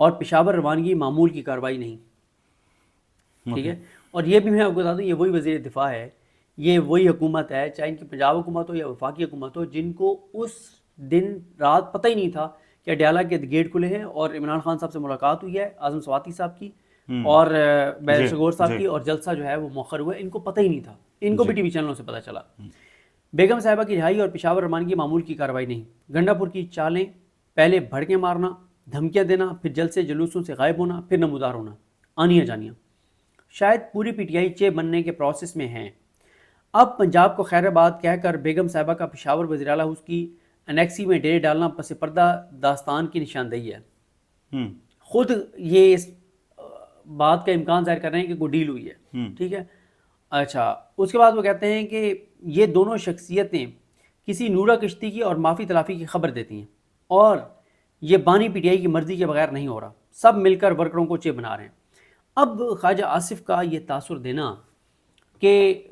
اور پشاور روانگی معمول کی کارروائی نہیں. ٹھیک ہے. اور یہ بھی میں آپ کو بتا دوں یہ وہی وزیر دفاع ہے, یہ وہی حکومت ہے, چاہے ان کی پنجاب حکومت ہو یا وفاقی حکومت ہو, جن کو اس دن رات پتہ ہی نہیں تھا کہ اڈیالہ کے گیٹ کھلے ہیں اور عمران خان صاحب سے ملاقات ہوئی ہے, اعظم سواتی صاحب کی اور بیدر شگور صاحب کی, اور جلسہ جو ہے وہ مؤخر ہوا ہے. ان کو پتہ ہی نہیں تھا, ان کو بھی ٹی وی چینلوں سے پتہ چلا. بیگم صاحبہ کی رہائی اور پشاور روانگی معمول کی کارروائی نہیں. گنڈا پور کی چالیں, پہلے بھڑکیں مارنا, دھمکیاں دینا, پھر جلسے جلوسوں سے غائب ہونا, پھر نمودار ہونا, آنیاں جانیاں. شاید پوری پی ٹی آئی چے بننے کے پروسیس میں ہیں. اب پنجاب کو خیر آباد کہہ کر بیگم صاحبہ کا پشاور وزیراعلیٰ ہاؤس کی انیکسی میں ڈیرے ڈالنا پس پردہ داستان کی نشاندہی ہے. خود یہ اس بات کا امکان ظاہر کر رہے ہیں کہ کوئی ڈیل ہوئی ہے. ٹھیک ہے. اچھا, اس کے بعد وہ کہتے ہیں کہ یہ دونوں شخصیتیں کسی نورہ کشتی کی اور معافی تلافی کی خبر دیتی ہیں, اور یہ بانی پی ٹی آئی کی مرضی کے بغیر نہیں ہو رہا, سب مل کر ورکروں کو چے بنا رہے ہیں. اب خواجہ آصف کا یہ تاثر دینا کہ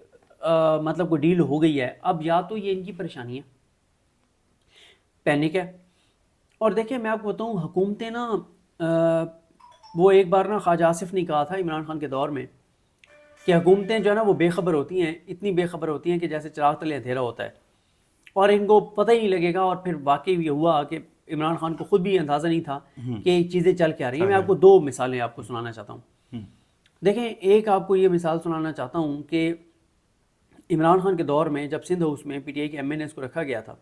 مطلب کوئی ڈیل ہو گئی ہے, اب یا تو یہ ان کی پریشانی ہے, پینک ہے. اور دیکھیں میں آپ کو بتاؤں, حکومتیں نا وہ ایک بار نا خواجہ آصف نے کہا تھا عمران خان کے دور میں کہ حکومتیں جو ہے نا وہ بے خبر ہوتی ہیں, اتنی بے خبر ہوتی ہیں کہ جیسے چراغ تلے اندھیرا ہوتا ہے, اور ان کو پتہ ہی نہیں لگے گا. اور پھر واقعی یہ ہوا کہ عمران خان کو خود بھی اندازہ نہیں تھا کہ چیزیں چل کے آ رہی ہیں. میں آپ کو دو مثالیں آپ کو سنانا چاہتا ہوں. دیکھیں, ایک آپ کو یہ مثال سنانا چاہتا ہوں کہ عمران خان کے دور میں جب سندھ ہاؤس میں پی ٹی آئی کے ایم این ایس کو رکھا گیا تھا,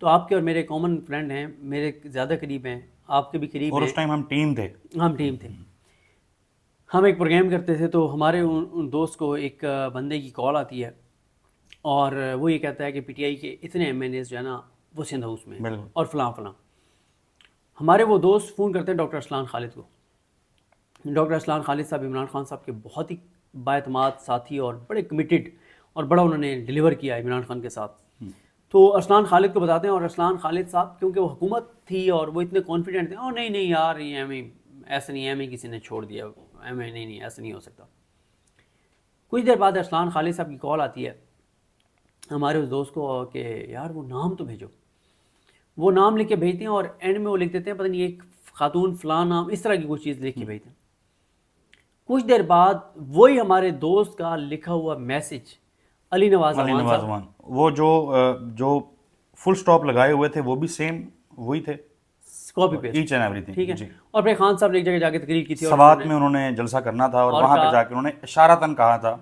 تو آپ کے اور میرے کامن فرینڈ ہیں, میرے زیادہ قریب ہیں, آپ کے بھی قریب ہیں, اور اس ٹائم ہم ٹیم تھے. ہم ایک پروگرام کرتے تھے, تو ہمارے ان دوست کو ایک بندے کی کال آتی ہے, اور وہ یہ کہتا ہے کہ پی ٹی آئی کے اتنے ایم این ایس جو ہے نا وہ سندھ ہاؤس میں ہیں اور فلاں فلاں. ہمارے وہ دوست فون کرتے ہیں ڈاکٹر اسلان خالد کو. ڈاکٹر اسلان خالد صاحب عمران خان صاحب کے بہت ہی بااعتماد ساتھی اور بڑے کمیٹڈ, اور بڑا انہوں نے ڈیلیور کیا عمران خان کے ساتھ. تو اسلان خالد کو بتاتے ہیں, اور اسلان خالد صاحب کیونکہ وہ حکومت تھی اور وہ اتنے کانفیڈنٹ تھے, نہیں نہیں یار یہ ایم اے ایسا نہیں, ایم اے کسی نے چھوڑ دیا, ایم اے نہیں ایسا نہیں ہو سکتا. کچھ دیر بعد اسلان خالد صاحب کی کال آتی ہے ہمارے اس دوست کو کہ یار وہ نام تو بھیجو. وہ نام لکھ کے بھیجتے ہیں, اور اینڈ میں وہ لکھ دیتے ہیں پتہ نہیں ایک خاتون فلاں نام, اس طرح کی کوئی چیز لکھ کے بھیجتے ہیں. کچھ دیر بعد وہی ہمارے دوست کا لکھا ہوا میسج علی نواز امان, وہ جو فل سٹاپ لگائے ہوئے تھے وہ بھی سیم وہی تھے, copy paste, each and every thing. ٹھیک ہے. اور پھر خان صاحب نے ایک جگہ جا کے تقریر کی تھی, سوات میں انہوں نے جلسہ کرنا تھا, اور وہاں پہ جا کے انہوں نے اشارتاً کہا تھا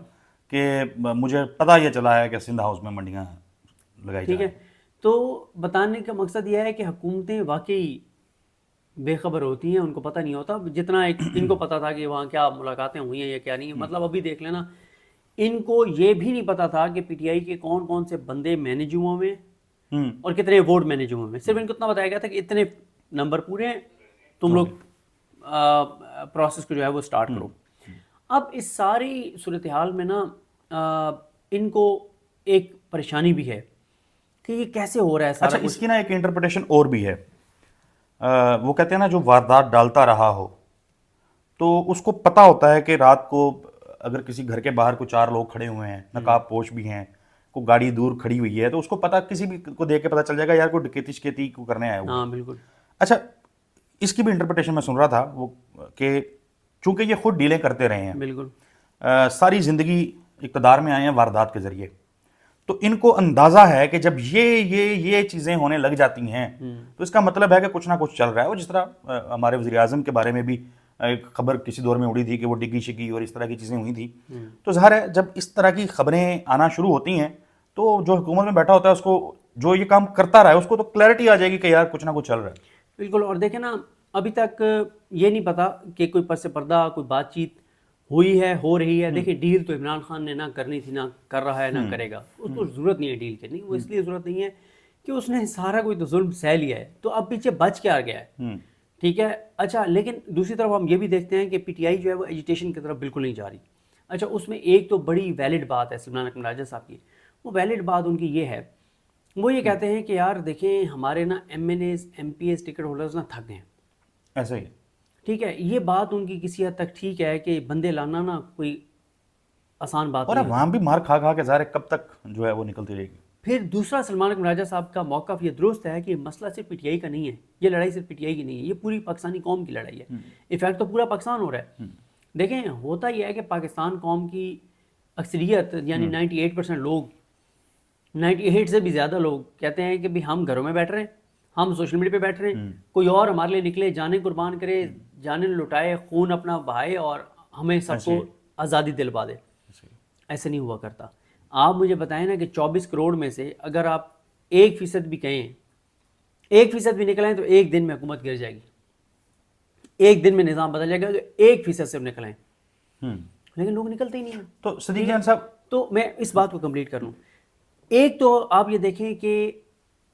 کہ مجھے پتہ یہ چلا ہے کہ سندھ ہاؤس میں منڈیاں لگائی جائیں. ٹھیک ہے. تو بتانے کا مقصد یہ ہے کہ حکومتیں واقعی بے خبر ہوتی ہیں, ان کو پتہ نہیں ہوتا. جتنا ایک ان کو پتہ تھا کہ وہاں کیا ملاقاتیں ہوئی ہیں یا کیا نہیں, مطلب ابھی دیکھ لینا, ان کو یہ بھی نہیں پتہ تھا کہ پی ٹی آئی کے کون کون سے بندے مینیج ہوئے میں اور کتنے ووٹ مینیج ہوئے میں. صرف ان کو اتنا بتایا گیا تھا کہ اتنے نمبر پورے ہیں, تم لوگ پروسیس کو جو ہے وہ سٹارٹ کرو. اب اس ساری صورتحال میں نا ان کو ایک پریشانی بھی ہے کہ یہ کیسے ہو رہا ہے سارا. اچھا, اس کی نا ایک انٹرپریٹیشن اور بھی ہے. وہ کہتے ہیں نا جو واردات ڈالتا رہا ہو تو اس کو پتہ ہوتا ہے کہ رات کو اگر کسی گھر کے باہر کوئی 4 لوگ کھڑے ہوئے ہیں, نقاب پوش بھی ہیں, کوئی گاڑی دور کھڑی ہوئی ہے, تو اس کو پتہ کسی بھی کو دیکھ کے پتہ چل جائے گا یار کوئی ڈکیتی شکیتی کو کرنے آیا ہوا. ہاں بالکل. اچھا, اس کی بھی انٹرپریٹیشن میں سن رہا تھا وہ کہ چونکہ یہ خود ڈیلیں کرتے رہے ہیں, بالکل ساری زندگی اقتدار میں آئے ہیں واردات کے ذریعے, تو ان کو اندازہ ہے کہ جب یہ چیزیں ہونے لگ جاتی ہیں تو اس کا مطلب ہے کہ کچھ نہ کچھ چل رہا ہے. وہ جس طرح ہمارے وزیر اعظم کے بارے میں بھی ایک خبر کسی دور میں اڑی تھی کہ وہ ڈگی شگی اور اس طرح کی چیزیں ہوئی تھیں, تو ظاہر ہے جب اس طرح کی خبریں آنا شروع ہوتی ہیں تو جو حکومت میں بیٹھا ہوتا ہے اس کو جو یہ کام کرتا رہا ہے اس کو تو کلیئرٹی آ جائے گی کہ یار کچھ نہ کچھ چل رہا ہے. بالکل. اور دیکھیں نا ابھی تک یہ نہیں پتا کہ کوئی پس پردہ کوئی بات چیت ہوئی ہے, ہو رہی ہے. دیکھیں ڈیل تو عمران خان نے نہ کرنی تھی, نہ کر رہا ہے, نہ کرے گا. اس کو ضرورت نہیں ہے ڈیل کرنی. وہ اس لیے ضرورت نہیں ہے کہ اس نے سارا کوئی تو ظلم سہ لیا ہے, تو اب پیچھے بچ کے آ گیا ہے. ٹھیک ہے. اچھا, لیکن دوسری طرف ہم یہ بھی دیکھتے ہیں کہ پی ٹی آئی جو ہے وہ ایجیٹیشن کی طرف بالکل نہیں جا رہی. اچھا, اس میں ایک تو بڑی ویلڈ بات ہے سمران اکمل راجہ صاحب کی. وہ ویلڈ بات ان کی یہ ہے, وہ یہ کہتے ہیں کہ یار دیکھیں ہمارے نا M N As M P S ticket holders نا تھک گئے ہیں. ایسا ہی. ٹھیک ہے, یہ بات ان کی کسی حد تک ٹھیک ہے کہ بندے لانا نا کوئی آسان بات اور نہیں. وہاں بھی مار کھا کھا کے ظاہر ہے کب تک جو ہے وہ نکلتی رہے گی. پھر دوسرا سلمان اکمل راجہ صاحب کا موقف یہ درست ہے کہ مسئلہ صرف پی ٹی آئی کا نہیں ہے، یہ لڑائی صرف پی ٹی آئی کی نہیں ہے، یہ پوری پاکستانی قوم کی لڑائی ہے، ایفیکٹ تو پورا پاکستان ہو رہا ہے۔ دیکھیں ہوتا یہ ہے کہ پاکستان قوم کی اکثریت یعنی 98% لوگ، 98 سے بھی زیادہ لوگ کہتے ہیں کہ بھی ہم گھروں میں بیٹھ رہے ہیں، ہم سوشل میڈیا پہ بیٹھ رہے ہیں، کوئی اور ہمارے لیے نکلے، جانیں قربان کرے، جانیں لٹائے، خون اپنا بہائے اور ہمیں سب کو آزادی دلوا دے۔ ایسے نہیں ہوا کرتا۔ آپ مجھے بتائیں نا کہ 24 کروڑ میں سے اگر آپ 1% بھی کہیں، 1% بھی نکلائیں تو ایک دن میں حکومت گر جائے گی، ایک دن میں نظام بدل جائے گا، 1% سے نکلائیں، لیکن لوگ نکلتے ہی نہیں ہیں۔ تو صدیق جان صاحب، تو میں اس بات کو کمپلیٹ کر لوں، ایک تو آپ یہ دیکھیں کہ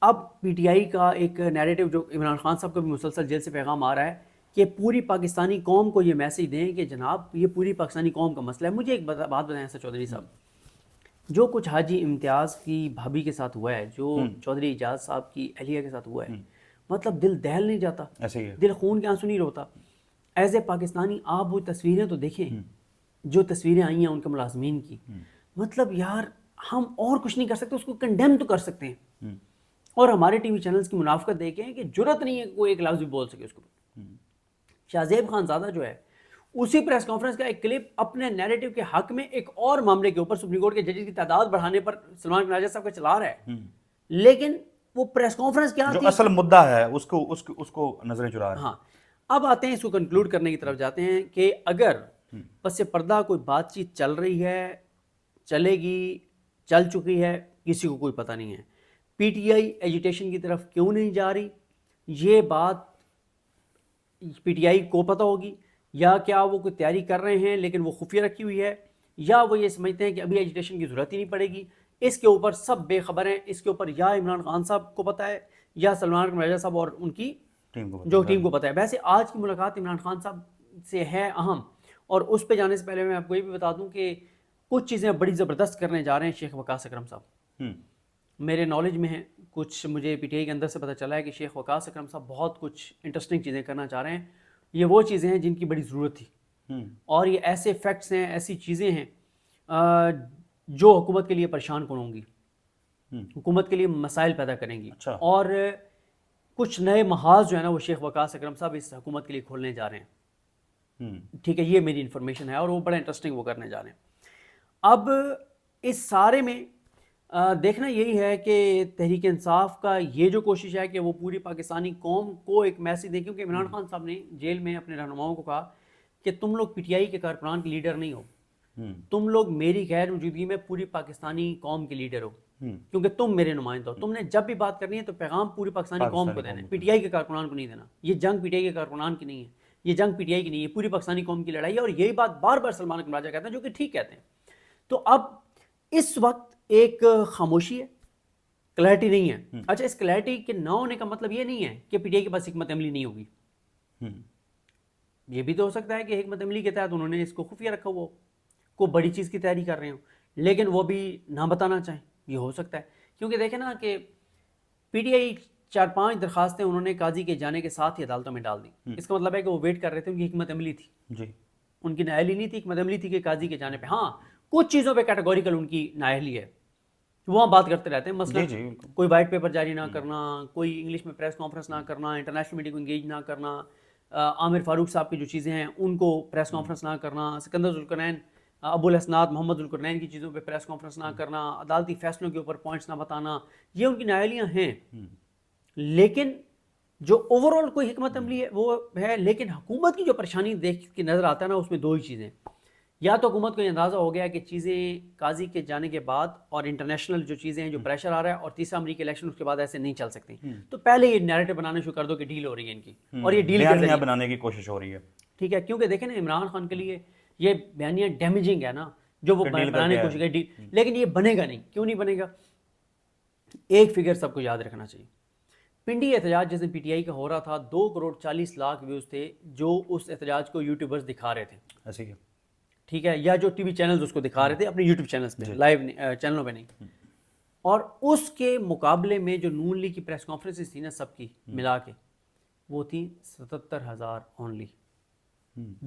اب پی ٹی آئی کا ایک نیریٹو جو عمران خان صاحب کو بھی مسلسل جیل سے پیغام آ رہا ہے کہ پوری پاکستانی قوم کو یہ میسیج دیں کہ جناب یہ پوری پاکستانی قوم کا مسئلہ ہے۔ مجھے ایک بات بتائیں سر چودھری صاحب، جو کچھ حاجی امتیاز کی بھابھی کے ساتھ ہوا ہے، جو چودھری اعجاز صاحب کی اہلیہ کے ساتھ ہوا ہے، مطلب دل دہل نہیں جاتا، ایسے ہی ہے، دل خون کے آنسو نہیں روتا۔ ایز اے پاکستانی آپ وہ تصویریں تو دیکھیں، جو تصویریں آئی ہیں ان کے ملازمین کی، مطلب یار ہم اور کچھ نہیں کر سکتے، اس کو کنڈیم تو کر سکتے ہیں، اور ہمارے ٹی وی چینلز کی منافقت دیکھیں کہ جرت نہیں ہے کوئی ایک لفظ بھی بول سکے اس کو۔ شاہ زیب خان زادہ جو ہے اسی پریس کانفرنس کا ایک کلپ اپنے نیریٹو کے حق میں ایک اور معاملے کے اوپر سپریم کورٹ کے ججز کی تعداد بڑھانے پر سلمان اکمل راجہ صاحب کا چلا رہا ہے، لیکن وہ پریس کانفرنس کیا جو تھی؟ اصل مدعا ہے اس کو نظریں چرا رہے ہیں۔ ہاں، اب آتے ہیں اس کو کنکلوڈ کرنے کی طرف جاتے ہیں کہ اگر پس پردہ کوئی بات چیت چل رہی ہے، چلے گی، چل چکی ہے، کسی کو کوئی پتہ نہیں ہے، پی ٹی آئی ایجیٹیشن کی طرف کیوں نہیں جا رہی، یہ بات پی ٹی آئی کو پتہ ہوگی، یا کیا وہ کوئی تیاری کر رہے ہیں لیکن وہ خفیہ رکھی ہوئی ہے، یا وہ یہ سمجھتے ہیں کہ ابھی ایجیٹیشن کی ضرورت ہی نہیں پڑے گی۔ اس کے اوپر سب بے خبر ہیں، اس کے اوپر یا عمران خان صاحب کو پتہ ہے یا سلمان اکمل راجہ صاحب اور ان کی ٹیم کو پتہ ہے۔ ویسے آج کی ملاقات عمران خان صاحب سے ہے اہم، اور اس پہ جانے سے پہلے میں آپ کو یہ بھی بتا دوں کہ کچھ چیزیں بڑی زبردست کرنے جا رہے ہیں شیخ وقاص اکرم صاحب، میرے نالج میں ہے، کچھ مجھے پی ٹی آئی کے اندر سے پتہ چلا ہے کہ شیخ وقاص اکرم صاحب بہت کچھ انٹرسٹنگ چیزیں کرنا چاہ رہے ہیں۔ یہ وہ چیزیں ہیں جن کی بڑی ضرورت تھی، اور یہ ایسے فیکٹس ہیں، ایسی چیزیں ہیں جو حکومت کے لیے پریشان کن ہوں گی، حکومت کے لیے مسائل پیدا کریں گی، اور کچھ نئے محاذ جو ہے نا وہ شیخ وقاص اکرم صاحب اس حکومت کے لیے کھولنے جا رہے ہیں۔ ٹھیک ہے، یہ میری انفارمیشن ہے، اور وہ بڑا انٹرسٹنگ وہ کرنے جا رہے ہیں۔ اب اس سارے میں دیکھنا یہی ہے کہ تحریک انصاف کا یہ جو کوشش ہے کہ وہ پوری پاکستانی قوم کو ایک میسیج دیں، کیونکہ عمران خان صاحب نے جیل میں اپنے رہنماؤں کو کہا کہ تم لوگ پی ٹی آئی کے کارکنان کے لیڈر نہیں ہو، تم لوگ میری غیر موجودگی میں پوری پاکستانی قوم کے لیڈر ہو، کیونکہ تم میرے نمائندہ ہو، تم نے جب بھی بات کرنی ہے تو پیغام پوری پاکستانی قوم کو دینا ہے، پی ٹی آئی کے کارکنان کو نہیں دینا۔ یہ جنگ پی ٹی آئی کے کارکنان کی نہیں ہے، یہ جنگ پی ٹی آئی کی نہیں ہے، پوری پاکستانی قوم کی لڑائی ہے، اور یہی بات بار بار سلمان اکمل راجہ کہتے ہیں، جو کہ ٹھیک کہتے ہیں۔ تو اب اس وقت ایک خاموشی ہے، کلیئرٹی نہیں ہے۔ اچھا، اس کلیئرٹی کے نہ ہونے کا مطلب یہ نہیں ہے کہ پی ٹی آئی کے پاس حکمت عملی نہیں ہوگی، یہ بھی تو ہو سکتا ہے کہ حکمت عملی کے تحت انہوں نے اس کو خفیہ رکھا ہوا ہو، کوئی بڑی چیز کی تیاری کر رہے ہوں، لیکن وہ بھی نہ بتانا چاہیں، یہ ہو سکتا ہے۔ کیونکہ دیکھیں نا کہ پی ٹی آئی 4-5 درخواستیں انہوں نے قاضی کے جانے کے ساتھ ہی عدالتوں میں ڈال دی، اس کا مطلب ہے کہ وہ ویٹ کر رہے تھے، ان کی حکمت عملی تھی، ان کی نااہلی نہیں تھی، حکمت عملی تھی کہ قاضی کے جانے پہ۔ ہاں، کچھ چیزوں پہ کیٹیگوریکل ان کی نااہلی ہے، وہاں بات کرتے رہتے ہیں، مثلا کوئی وائٹ پیپر جاری نہ کرنا، کوئی انگلش میں پریس کانفرنس نہ کرنا، انٹرنیشنل میڈیا کو انگیج نہ کرنا، عامر فاروق صاحب کی جو چیزیں ہیں ان کو پریس کانفرنس نہ کرنا، سکندر ذوالقرنین، ابو الاسناد محمد ذوالقرنین کی چیزوں پہ پریس کانفرنس نہ کرنا، عدالتی فیصلوں کے اوپر پوائنٹس نہ بتانا، یہ ان کی نااہلیاں ہیں۔ لیکن جو اوور آل کوئی حکمت عملی ہے وہ ہے، لیکن حکومت کی جو پریشانی دیکھ کے نظر آتا ہے نا، اس میں دو ہی چیزیں، یا تو حکومت کو یہ اندازہ ہو گیا کہ چیزیں قاضی کے جانے کے بعد اور انٹرنیشنل جو چیزیں ہیں جو پریشر آ رہا ہے، اور تیسرا امریکی الیکشن اس کے بعد ایسے نہیں چل سکتی، تو پہلے یہ نیریٹو بنانے شروع کر دو کہ ڈیل ہو رہی ہے ان کی، اور یہ ڈیل بیانیہ بنانے کی کوشش ہو رہی ہے۔ ٹھیک ہے، کیونکہ دیکھیں نا عمران خان کے لیے یہ بیانیہ ڈیمیجنگ ہے نا، جو وہ بنانے کی کوشش کرے، لیکن یہ بنے گا نہیں۔ کیوں نہیں بنے گا؟ ایک فگر سب کو یاد رکھنا چاہیے، پنڈی احتجاج جس دن پی ٹی آئی کا ہو رہا تھا، 2.40 کروڑ ویوز تھے جو اس احتجاج کو یوٹیوبرز دکھا رہے تھے، ایسے ہی، ٹھیک ہے، یا جو ٹی وی چینلز اس کو دکھا رہے تھے اپنے یوٹیوب چینلز پہ، لائیو چینلوں پہ نہیں۔ اور اس کے مقابلے میں جو نون لیگ کی پریس کانفرنسز تھی نا سب کی ملا کے، وہ تھی 77,000 اونلی،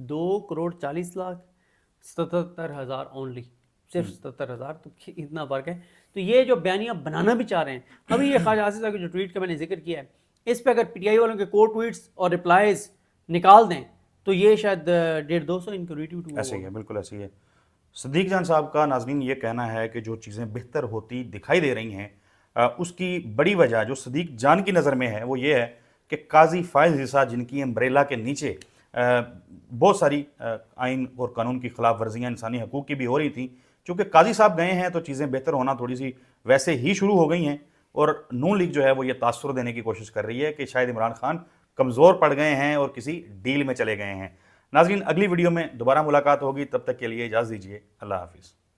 2.40 کروڑ 77,000 اونلی، صرف 77,000، تو اتنا فرق ہے. تو یہ جو بیانیہ بنانا بھی چاہ رہے ہیں. ابھی یہ خواجہ آصف صاحب کے جو ٹویٹ کا میں نے ذکر کیا ہے، اس پہ اگر پی ٹی آئی والوں کے کور ٹویٹس اور رپلائز نکال دیں تو یہ شاید 150-200 ان کو ریٹویٹ ہوا. ایسے ہی ہے، بالکل ایسے ہی ہے. صدیق جان صاحب کا ناظرین یہ کہنا ہے کہ جو چیزیں بہتر ہوتی دکھائی دے رہی ہیں اس کی بڑی وجہ جو صدیق جان کی نظر میں ہے وہ یہ ہے کہ قاضی فائز عیسیٰ جن کی امبریلا کے نیچے بہت ساری آئین اور قانون کی خلاف ورزیاں انسانی حقوق کی بھی ہو رہی تھیں، چونکہ قاضی صاحب گئے ہیں تو چیزیں بہتر ہونا تھوڑی سی ویسے ہی شروع ہو گئی ہیں. اور نون لیگ جو ہے وہ یہ تاثر دینے کی کوشش کر رہی ہے کہ شاید عمران خان کمزور پڑ گئے ہیں اور کسی ڈیل میں چلے گئے ہیں. ناظرین اگلی ویڈیو میں دوبارہ ملاقات ہوگی، تب تک کے لیے اجازت دیجیے. اللہ حافظ.